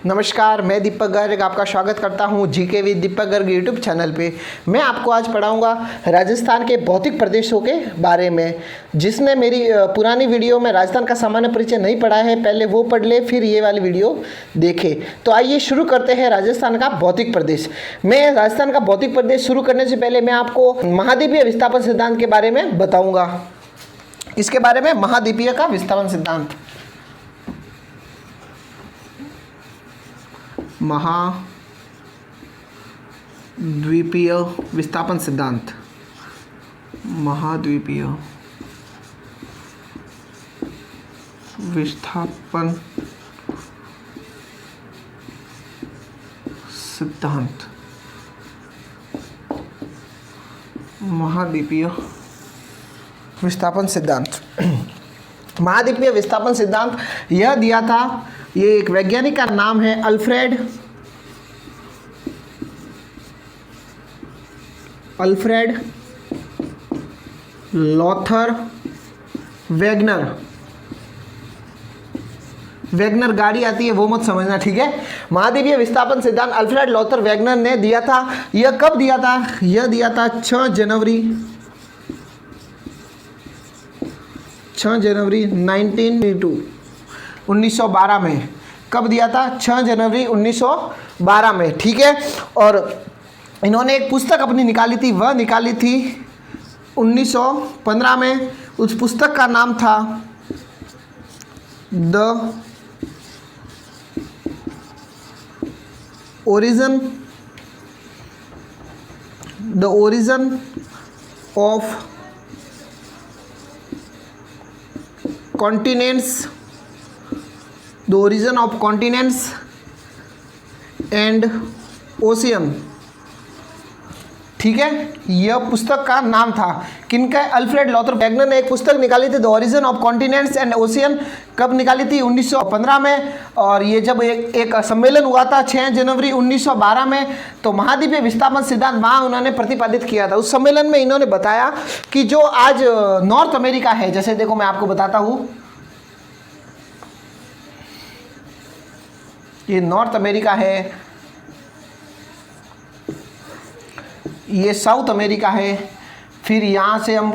नमस्कार, मैं दीपक गर्ग आपका स्वागत करता हूं GK with Deepak Garg YouTube channel पे। मैं आपको आज पढ़ाऊंगा राजस्थान के भौतिक प्रदेशों के बारे में। जिसने मेरी पुरानी वीडियो में राजस्थान का सामान्य परिचय नहीं पढ़ा है, पहले वो पढ़ ले, फिर ये वाली वीडियो देखे। तो आइए शुरू करते हैं राजस्थान का भौतिक प्रदेश। मैं राजस्थान का भौतिक प्रदेश शुरू करने से पहले मैं आपको महाद्वीपीय विस्थापन सिद्धांत के बारे में बताऊँगा। इसके बारे में महाद्वीपीय का विस्थापन सिद्धांत, महाद्वीपीय विस्थापन सिद्धांत, महाद्वीपीय विस्थापन सिद्धांत, महाद्वीपीय विस्थापन सिद्धांत। महाद्वीपीय विस्थापन सिद्धांत यह दिया था, ये एक वैज्ञानिक का नाम है अल्फ्रेड लॉथर वेगनर। वेगनर गाड़ी आती है वो मत समझना, ठीक है। महाद्वीपीय विस्थापन सिद्धांत अल्फ्रेड लॉथर वेगनर ने दिया था। यह कब दिया था? यह दिया था 6 जनवरी 1912 में। कब दिया था? 6 जनवरी 1912 में, ठीक है। और इन्होंने एक पुस्तक अपनी निकाली थी, वह निकाली थी 1915 में। उस पुस्तक का नाम था the origin of continents, the origin of continents and ocean, ठीक है। यह पुस्तक का नाम था किनका? अल्फ्रेड लॉथर वेगनर ने एक पुस्तक निकाली थी, the origin of continents and ocean. कब निकाली थी? 1915 में। और ये जब एक सम्मेलन हुआ था 6 जनवरी 1912 में, तो महाद्वीपीय विस्थापन सिद्धांत वहाँ उन्होंने प्रतिपादित किया था। उस सम्मेलन में इन्होंने बताया कि जो आज नॉर्थ अमेरिका है, जैसे देखो मैं आपको बताता हूँ, ये नॉर्थ अमेरिका है, ये साउथ अमेरिका है, फिर यहाँ से हम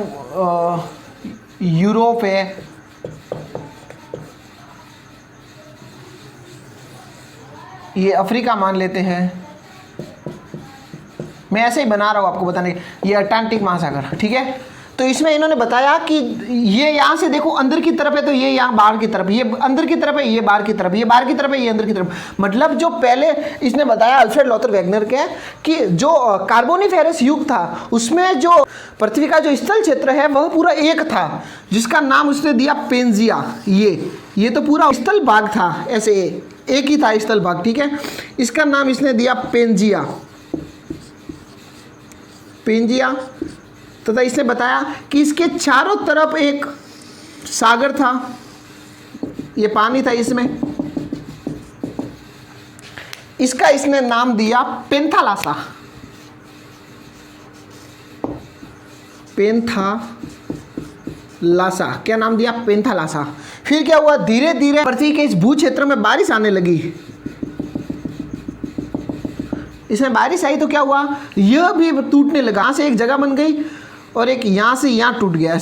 यूरोप है, ये अफ्रीका मान लेते हैं। मैं ऐसे ही बना रहा हूँ आपको बताने, ये अटलांटिक महासागर, ठीक है। तो इसमें इन्होंने बताया कि ये यहाँ से देखो अंदर की तरफ है, तो ये यहाँ बाहर की तरफ, ये अंदर की तरफ है, ये बाहर की तरफ, ये बाहर की तरफ है, ये अंदर की तरफ। मतलब जो पहले इसने बताया अल्फ्रेड लॉथर वेगनर के, कि जो कार्बोनिफेरस युग था उसमें जो पृथ्वी का जो स्थल क्षेत्र है वह पूरा एक था, जिसका नाम उसने दिया पेंजिया। ये तो पूरा स्थल भाग था, ऐसे एक ही था स्थल भाग, ठीक है। इसका नाम इसने दिया पेंजिया। तथा इसने बताया कि इसके चारों तरफ एक सागर था, ये पानी था इसमें। इसका इसने नाम दिया पेंथालासा। क्या नाम दिया? पेंथालासा। फिर क्या हुआ? धीरे धीरे पृथ्वी के इस भू क्षेत्र में बारिश आने लगी। इसमें बारिश आई तो क्या हुआ? यह भी टूटने लगा। यहाँ से एक जगह बन गई और एक यहाँ से यहाँ टूट गया,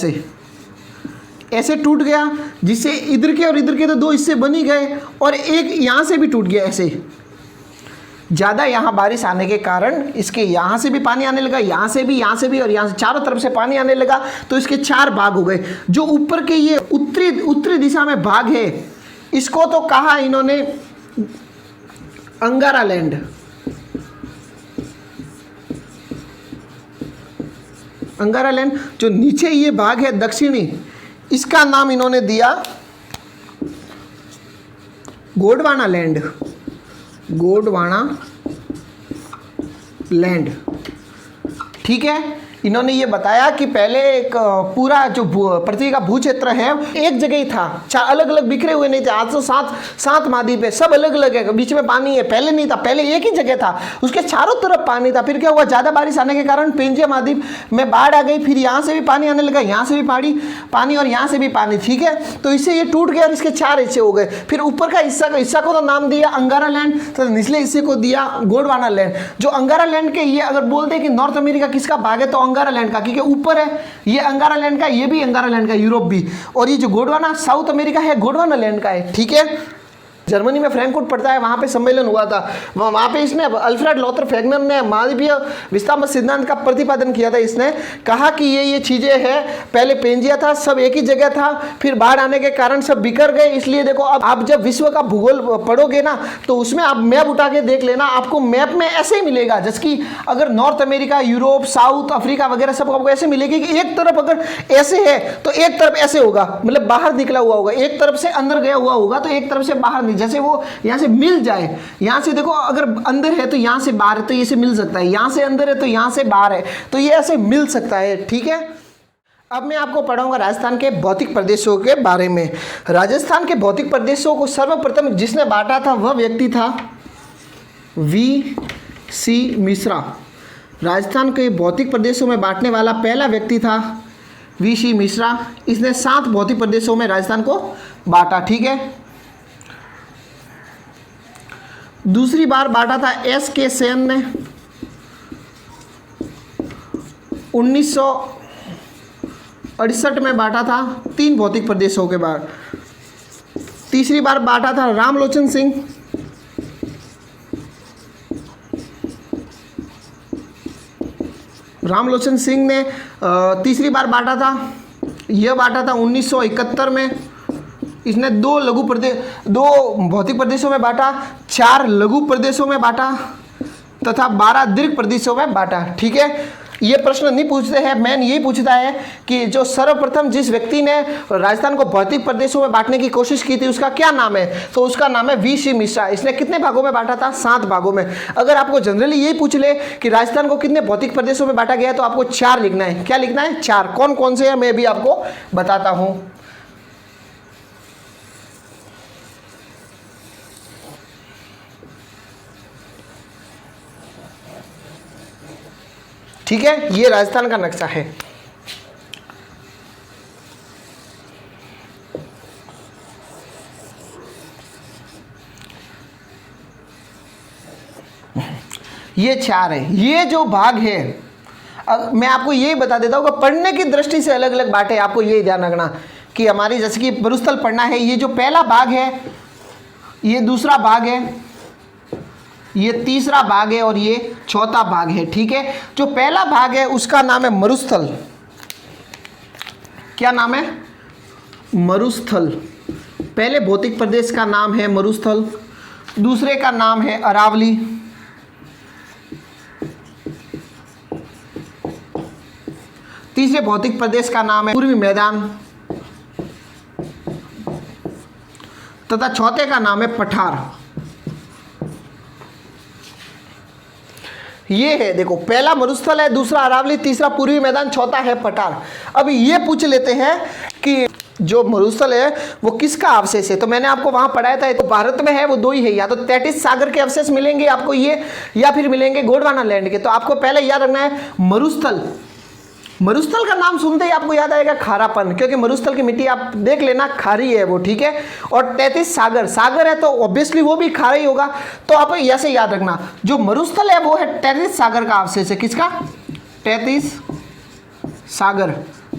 ऐसे टूट गया, जिससे इधर के और इधर के तो 2 हिस्से बन ही गए, और एक यहाँ से भी टूट गया। ऐसे ज़्यादा यहाँ बारिश आने के कारण इसके यहाँ से भी पानी आने लगा, यहाँ से भी और यहाँ से चारों तरफ से पानी आने लगा। तो इसके 4 भाग हो गए। जो ऊपर के ये उत्तरी दिशा में भाग है, इसको तो कहा इन्होंने अंगारा लैंड। जो नीचे ये भाग है दक्षिणी, इसका नाम इन्होंने दिया गोंडवाना लैंड, ठीक है। इन्होंने ये बताया कि पहले एक पूरा जो पृथ्वी का भू क्षेत्र है एक जगह ही था, अलग अलग बिखरे हुए नहीं थे। आज तो सात महाद्वीप है, सब अलग अलग है, बीच में पानी है। पहले नहीं था, पहले एक ही जगह था, उसके चारों तरफ पानी था। फिर क्या हुआ, ज्यादा बारिश आने के कारण पेंजिया महाद्वीप में बाढ़ आ गई, फिर यहाँ से भी पानी आने लगा, यहाँ से भी पानी और यहाँ से भी पानी, ठीक है। तो इससे ये टूट गया और इसके 4 हिस्से हो गए। फिर ऊपर का हिस्सा को तो नाम दिया अंगारा लैंड, तो निचले हिस्से को दिया गोंडवाना लैंड। जो अंगारा लैंड के, ये अगर बोलते हैं कि नॉर्थ अमेरिका किसका भाग है तो अंगारा लैंड का, क्योंकि ऊपर है ये अंगारा लैंड का, ये भी अंगारा लैंड का, यूरोप भी। और ये जो गोंडवाना साउथ अमेरिका है, गोंडवाना लैंड का है, ठीक है। जर्मनी में फ्रैंकफर्ट पड़ता है, वहाँ पे सम्मेलन हुआ था। वहाँ पे इसने अल्फ्रेड लॉथर फैगनर ने महाद्वीपीय विस्तार सिद्धांत का प्रतिपादन किया था। इसने कहा कि ये चीज़ें हैं, पहले पेंजिया था, सब एक ही जगह था, फिर बाढ़ आने के कारण सब बिखर गए। इसलिए देखो, अब आप जब विश्व का भूगोल पढ़ोगे ना, तो उसमें आप मैप उठा के देख लेना, आपको मैप में ऐसे ही मिलेगा। जैसे कि अगर north America, Europe, south Africa वगैरह सब आपको ऐसे मिलेगी कि एक तरफ अगर ऐसे है तो एक तरफ ऐसे होगा, मतलब बाहर निकला हुआ होगा, एक तरफ से अंदर गया हुआ होगा तो एक तरफ से बाहर, जैसे वो यहाँ से मिल जाए। यहाँ से देखो, अगर अंदर है तो यहाँ से बाहर है, तो ये से मिल सकता है, यहाँ से अंदर है तो यहाँ से बाहर है, तो ये ऐसे मिल सकता है, ठीक है। अब मैं आपको पढ़ाऊंगा राजस्थान के भौतिक प्रदेशों के बारे में। राजस्थान के भौतिक प्रदेशों को सर्वप्रथम जिसने बांटा था वह व्यक्ति था V.C. मिश्रा। राजस्थान के भौतिक प्रदेशों में बांटने वाला पहला व्यक्ति था V.C. मिश्रा। इसने 7 भौतिक प्रदेशों में राजस्थान को बांटा, ठीक है। दूसरी बार बांटा था S.K. सेन ने 1968 में बांटा था 3 भौतिक प्रदेशों के बाद। तीसरी बार बांटा था रामलोचन सिंह ने तीसरी बार बांटा था, यह बांटा था 1971 में। इसने 2 भौतिक प्रदेशों में बांटा, 4 लघु प्रदेशों में बांटा तथा 12 दीर्घ प्रदेशों में बांटा, ठीक है। ये प्रश्न नहीं पूछते हैं, मैन यही पूछता है कि जो सर्वप्रथम जिस व्यक्ति ने राजस्थान को भौतिक प्रदेशों में बांटने की कोशिश की थी उसका क्या नाम है, तो उसका नाम है V.C. मिश्रा। इसने कितने भागों में बांटा था, 7 भागों में। अगर आपको जनरली यही पूछ ले कि राजस्थान को कितने भौतिक प्रदेशों में बांटा गया है, तो आपको 4 लिखना है। क्या लिखना है, 4। कौन कौन से है मैं भी आपको बताता हूँ। ठीक है, ये राजस्थान का नक्शा है। ये 4 है। ये जो भाग है, अब मैं आपको यही बता देता हूँ कि पढ़ने की दृष्टि से अलग अलग बातें, आपको यही ध्यान रखना कि हमारी जैसे कि मरुस्थल पढ़ना है, ये जो पहला भाग है, ये दूसरा भाग है, ये तीसरा भाग है और ये चौथा भाग है, ठीक है। जो पहला भाग है उसका नाम है मरुस्थल। क्या नाम है, मरुस्थल। पहले भौतिक प्रदेश का नाम है मरुस्थल, दूसरे का नाम है अरावली, तीसरे भौतिक प्रदेश का नाम है पूर्वी मैदान तथा चौथे का नाम है पठार। ये है, देखो, पहला मरुस्थल है, दूसरा अरावली, तीसरा पूर्वी मैदान, चौथा है पठार। अब ये पूछ लेते हैं कि जो मरुस्थल है वो किसका अवशेष है, तो मैंने आपको वहां पढ़ाया था, तो भारत में है वो 2 ही है, या तो तैतीस सागर के अवशेष मिलेंगे आपको ये, या फिर मिलेंगे गोंडवाना लैंड के। तो आपको पहले याद रखना है मरुस्थल। मरुस्थल का नाम सुनते ही आपको याद आएगा खारापन, क्योंकि मरुस्थल की मिट्टी आप देख लेना खारी है वो, ठीक है। और 33 सागर है तो ऑब्वियसली वो भी खारा ही होगा, तो आप ऐसे याद रखना जो मरुस्थल है वो है 33 सागर का अवशेष है। किसका, 33 सागर।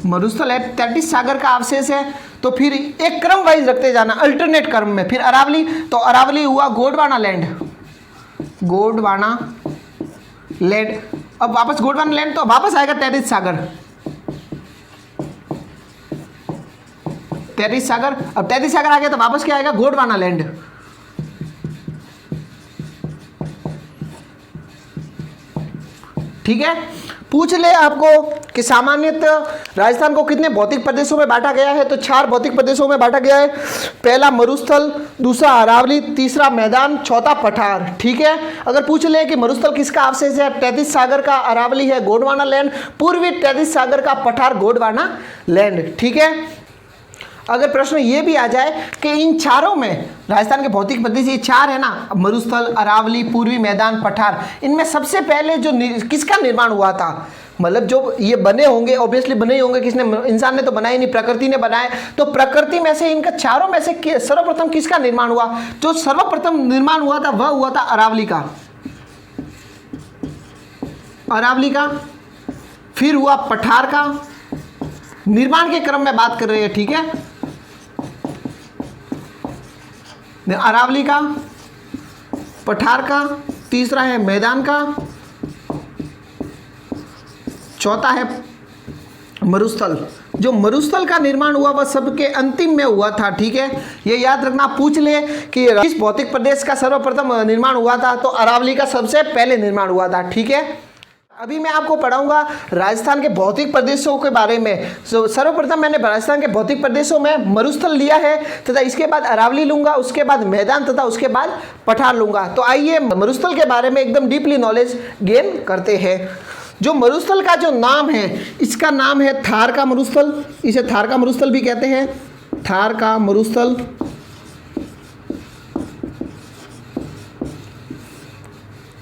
मरुस्थल है 33 सागर का अवशेष है। तो फिर एक क्रम वाइज रखते जाना, अल्टरनेट क्रम में। फिर अरावली, तो अरावली हुआ गोंडवाना लैंड, गोंडवाना लैंड। अब वापस गोंडवाना लैंड, तो वापस आएगा 33 सागर, 33 सागर। अब 33 सागर आ गया तो वापस क्या आएगा, गोंडवाना लैंड। ठीक है। पूछ ले आपको कि सामान्यतः राजस्थान को कितने भौतिक प्रदेशों में बांटा गया है? तो 4 भौतिक प्रदेशों में बांटा गया है। पहला मरुस्थल, दूसरा अरावली, तीसरा मैदान, चौथा पठार। ठीक है, अगर पूछ ले कि मरुस्थल किसका अवशेष है? तैतीस सागर का अरावली है गोंडवाना लैंड, पूर्वी तैतीस सागर का पठार गोंडवाना लैंड। ठीक है, अगर प्रश्न ये भी आ जाए कि इन चारों में राजस्थान के भौतिक प्रदेश ये 4 है ना, मरुस्थल, अरावली, पूर्वी मैदान, पठार, इनमें सबसे पहले जो किसका निर्माण हुआ था, मतलब जो ये बने होंगे, ऑब्वियसली बने ही होंगे, किसने? इंसान ने तो बनाए नहीं, प्रकृति ने बनाए। तो प्रकृति में से इनका चारों में से सर्वप्रथम किसका निर्माण हुआ? जो सर्वप्रथम निर्माण हुआ था वह हुआ था अरावली का, अरावली का। फिर हुआ पठार का, निर्माण के क्रम में बात कर रहे हैं। ठीक है, अरावली का, पठार का, तीसरा है मैदान का, चौथा है मरुस्थल। जो मरुस्थल का निर्माण हुआ वह सबके अंतिम में हुआ था। ठीक है, ये याद रखना, पूछ ले कि किस भौतिक प्रदेश का सर्वप्रथम निर्माण हुआ था, तो अरावली का सबसे पहले निर्माण हुआ था। ठीक है, अभी मैं आपको पढ़ाऊंगा राजस्थान के भौतिक प्रदेशों के बारे में। सर्वप्रथम मैंने राजस्थान के भौतिक प्रदेशों में मरुस्थल लिया है, तथा इसके बाद अरावली लूंगा, उसके बाद मैदान, तथा उसके बाद पठार लूंगा। तो आइए मरुस्थल के बारे में एकदम डीपली नॉलेज गेन करते हैं। जो मरुस्थल का जो नाम है, इसका नाम है थार का मरुस्थल। इसे थार का मरुस्थल भी कहते हैं, थार का मरुस्थल।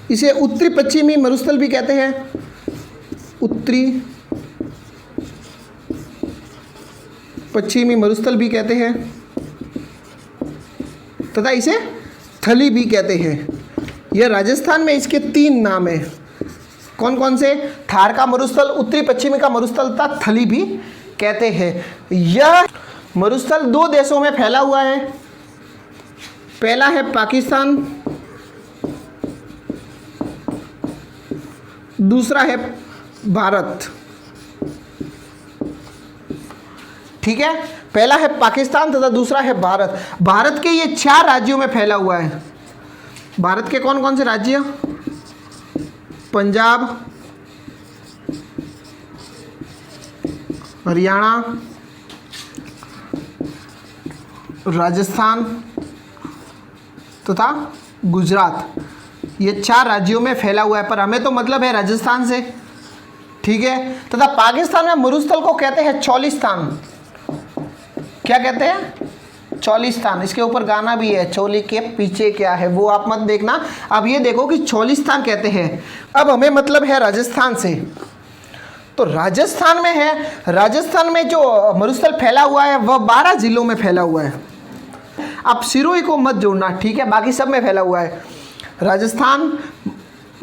इसे उत्तरी पश्चिमी मरुस्थल भी कहते हैं, उत्तरी पश्चिमी मरुस्थल भी कहते हैं, तथा इसे थली भी कहते हैं। यह राजस्थान में इसके 3 नाम हैं। कौन कौन से? थार का मरुस्थल, उत्तरी पश्चिमी का मरुस्थल तथा थली भी कहते हैं। यह मरुस्थल 2 देशों में फैला हुआ है। पहला है पाकिस्तान, दूसरा है भारत। ठीक है, पहला है पाकिस्तान तथा दूसरा है भारत। भारत के ये 4 राज्यों में फैला हुआ है। भारत के कौन कौन से राज्य? पंजाब, हरियाणा, राजस्थान तथा गुजरात। ये 4 राज्यों में फैला हुआ है, पर हमें तो मतलब है राजस्थान से। ठीक है, तथा पाकिस्तान में मरुस्थल को कहते हैं चौलिस्तान। क्या कहते हैं? चौलिस्तान। इसके ऊपर गाना भी है, चोली के पीछे क्या है, वो आप मत देखना। अब ये देखो कि चौलिस्तान कहते हैं। अब हमें मतलब है राजस्थान से, तो राजस्थान में है। राजस्थान में जो मरुस्थल फैला हुआ है वह 12 जिलों में फैला हुआ है। आप सिरोही को मत जोड़ना, ठीक है, बाकी सब में फैला हुआ है। राजस्थान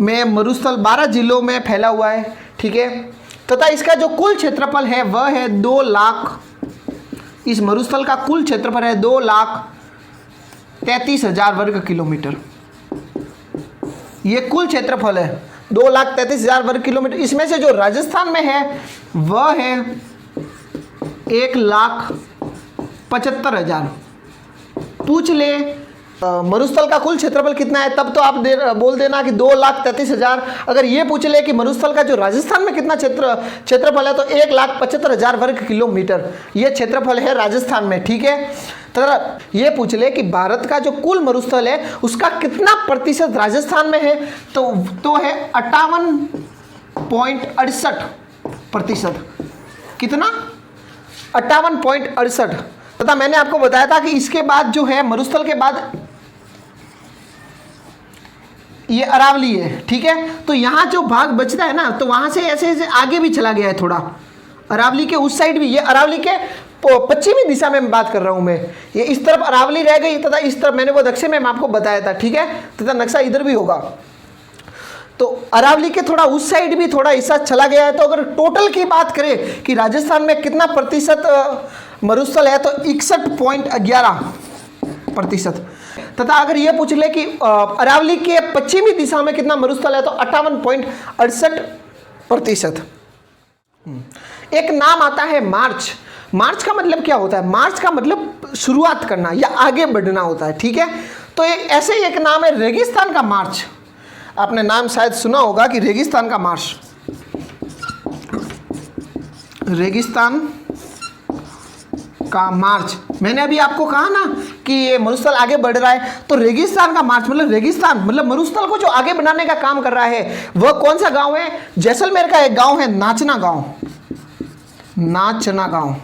में मरुस्थल 12 जिलों में फैला हुआ है। ठीक है, तथा इसका जो कुल क्षेत्रफल है वह है 2 लाख। इस मरुस्थल का कुल क्षेत्रफल है 2,33,000 वर्ग किलोमीटर। ये कुल क्षेत्रफल है 2,33,000 वर्ग किलोमीटर। इसमें से जो राजस्थान में है वह है 1,75,000। पूछ ले मरुस्थल का कुल क्षेत्रफल कितना है, तब तो आप बोल देना कि 2,33,000। अगर ये पूछ ले कि मरुस्थल का जो राजस्थान में कितना क्षेत्रफल है, तो 1,75,000 वर्ग किलोमीटर ये क्षेत्रफल है राजस्थान में। ठीक है, तो ये पूछ ले कि भारत का जो कुल मरुस्थल है उसका कितना प्रतिशत राजस्थान में है, तो है 58.68%। कितना? 58.68। तथा मैंने आपको बताया था कि इसके बाद जो है मरुस्थल के बाद ये अरावली है। ठीक है, तो यहाँ जो भाग बचता है ना, तो वहाँ से ऐसे ऐसे आगे भी चला गया है थोड़ा, अरावली के उस साइड भी। ये अरावली के पश्चिमी दिशा में बात कर रहा हूँ मैं। ये इस तरफ अरावली रह गई, तथा इस तरफ मैंने वो नक्शे में आपको बताया था। ठीक है, तथा नक्शा इधर भी होगा। तो अरावली के थोड़ा उस साइड भी थोड़ा हिस्सा चला गया है। तो अगर टोटल की बात करें कि राजस्थान में कितना प्रतिशत मरुस्थल है, तो 61.11%। तथा अगर ये पूछ ले कि अरावली के पश्चिमी दिशा में कितना मरुस्थल है, तो 58.68%। एक नाम आता है मार्च। मार्च का मतलब क्या होता है? मार्च का मतलब शुरुआत करना या आगे बढ़ना होता है। ठीक है, तो ऐसे ही एक नाम है रेगिस्तान का मार्च। आपने नाम शायद सुना होगा कि रेगिस्तान का मार्च। रेगिस्तान का मार्च। मैंने अभी आपको कहा ना कि ये मरुस्थल आगे बढ़ रहा है, तो रेगिस्तान का मार्च मतलब रेगिस्तान मतलब मरुस्थल को जो आगे बढ़ाने का काम कर रहा है वह कौन सा गांव है? जैसलमेर का एक गांव है नाचना गांव। नाचना गांव,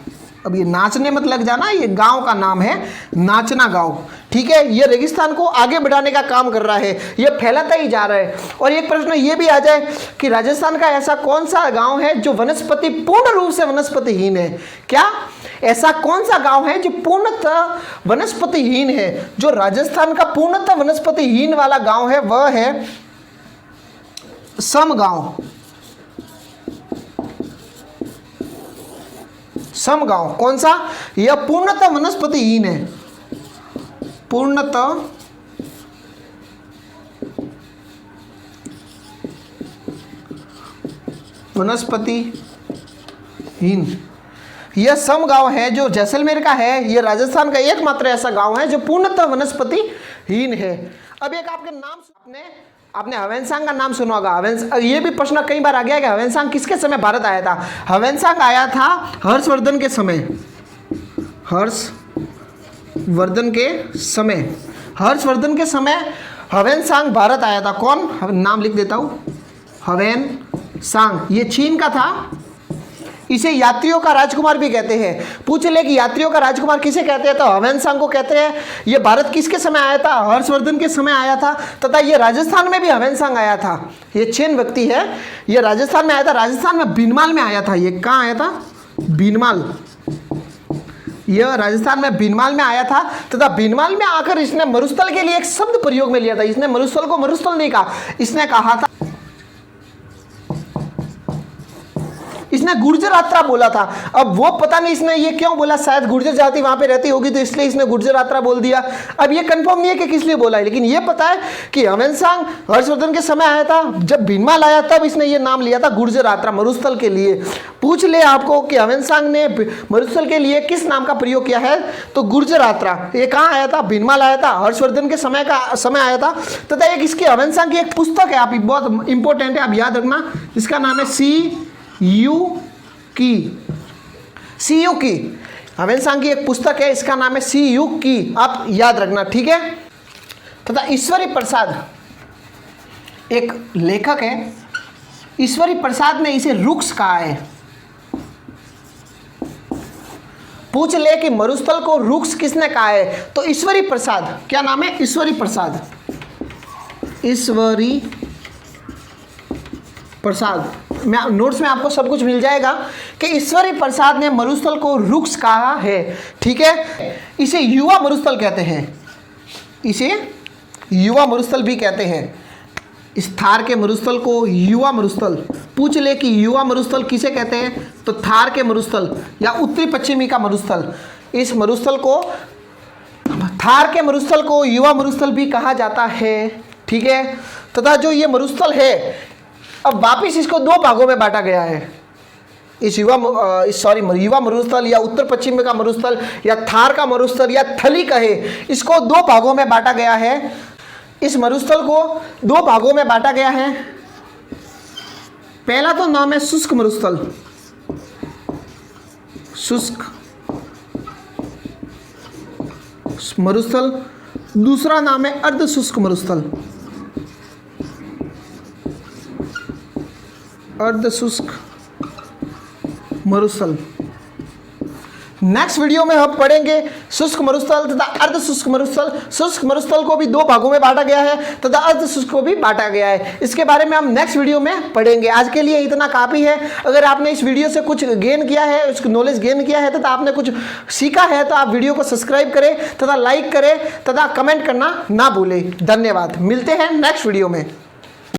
अब ये नाचने मत लग जाना, ये गांव का नाम है नाचना गांव। ठीक है, ये रेगिस्तान को आगे बढ़ाने का काम कर रहा है, ये फैलाता ही जा रहा है। और एक प्रश्न ये भी आ जाए कि राजस्थान का ऐसा कौन सा गांव है जो वनस्पति पूर्ण रूप से वनस्पतिहीन है? क्या ऐसा कौन सा गांव है जो पूर्णतः वनस्पतिहीन है? जो राजस्थान का पूर्णतः वनस्पतिहीन वाला गांव है वह है सम गांव। सम गांव कौन सा? यह पूर्णतः वनस्पतिहीन है, पूर्णतः वनस्पतिहीन। यह सम गांव है जो जैसलमेर का है, यह राजस्थान का एकमात्र ऐसा गांव है जो पूर्णतः वनस्पतिहीन है। अब एक आपके नाम आपने हवेनसांग का नाम सुना होगा। ये भी प्रश्न कई बार आ गया कि हवेनसांग किसके समय भारत आया था? हवेनसांग आया था हर्षवर्धन के समय। हर्षवर्धन के समय, हर्षवर्धन के समय हवेनसांग भारत आया था। कौन? नाम लिख देता हूं, हवेनसांग। ये चीन का था। इसे यात्रियों का राजकुमार भी कहते हैं। पूछ ले कि यात्रियों का राजकुमार किसे कहते हैं, तो हवेनसांग को कहते हैं। ये भारत किसके समय आया था? हर्षवर्धन के समय आया था। तथा ये राजस्थान में भी हवेनसांग आया था। ये चीन व्यक्ति है, ये राजस्थान में आया था। राजस्थान में बीनमाल में आया था। ये कहाँ आया था? बीनमाल। यह राजस्थान में बीनमाल में आया था। तथा बीनमाल में आकर इसने मरुस्थल के लिए एक शब्द प्रयोग में लिया था। इसने मरुस्थल को मरुस्थल नहीं कहा, इसने कहा था, इसने गुर्जर यात्रा बोला था। अब वो पता नहीं इसने ये क्यों बोला, शायद गुर्जर जाति वहां पे रहती होगी तो इसलिए इसने गुर्जर यात्रा बोल दिया। अब ये कंफर्म नहीं है कि किस लिए बोला है, लेकिन ये पता है कि हवेनसांग हर्षवर्धन के समय आया था। जब बीनमाल आया तब इसने ये नाम लिया था गुर्जर यात्रा, मरुस्थल के लिए। पूछ ले आपको कि हवेनसांग ने मरुस्थल के लिए किस नाम का प्रयोग किया है, तो गुर्जर यात्रा। ये कहाँ आया था? बीनमाल आया था, हर्षवर्धन के समय आया था। तथा एक इसकी हवेनसांग की एक पुस्तक है, आप बहुत इंपॉर्टेंट है, आप याद रखना। इसका नाम है CU की। हवेनसांग की एक पुस्तक है, इसका नाम है CU की, आप याद रखना। ठीक है। तथा ईश्वरी प्रसाद एक लेखक है। ईश्वरी प्रसाद ने इसे रुक्स कहा है। पूछ ले कि मरुस्थल को रुक्स किसने कहा है, तो ईश्वरी प्रसाद। क्या नाम है? ईश्वरी प्रसाद। ईश्वरी प्रसाद। मैं नोट्स में आपको सब कुछ मिल जाएगा कि ईश्वरी प्रसाद ने मरुस्थल को रुक्स कहा है। ठीक है। इसे युवा मरुस्थल कहते हैं, इसे युवा मरुस्थल भी कहते हैं। इस थार के मरुस्थल को युवा मरुस्थल। पूछ ले कि युवा मरुस्थल किसे कहते हैं, तो थार के मरुस्थल या उत्तरी पश्चिमी का मरुस्थल। इस मरुस्थल को, थार के मरुस्थल को युवा मरुस्थल भी कहा जाता है। ठीक है। तथा जो ये मरुस्थल है, अब वापिस इसको दो भागों में बांटा गया है। युवा मरुस्थल या उत्तर पश्चिम का मरुस्थल या थार का मरुस्थल या थली कहे, इसको दो भागों में बांटा गया है। इस मरुस्थल को दो भागों में बांटा गया है। पहला तो नाम है शुष्क मरुस्थल, शुष्क मरुस्थल। दूसरा नाम है अर्ध शुष्क मरुस्थल, अर्ध शुष्क मरुस्थल। नेक्स्ट वीडियो में हम पढ़ेंगे शुष्क मरुस्थल तथा अर्ध शुष्क मरुस्थल। शुष्क मरुस्थल को भी दो भागों में बांटा गया है तथा अर्ध शुष्क को भी बांटा गया है। इसके बारे में हम नेक्स्ट वीडियो में पढ़ेंगे। आज के लिए इतना काफ़ी है। अगर आपने इस वीडियो से कुछ गेन किया है, उसकी नॉलेज गेन किया है तथा आपने कुछ सीखा है, तो आप वीडियो को सब्सक्राइब करें तथा लाइक करें तथा कमेंट करना ना भूलें। धन्यवाद। मिलते हैं नेक्स्ट वीडियो में।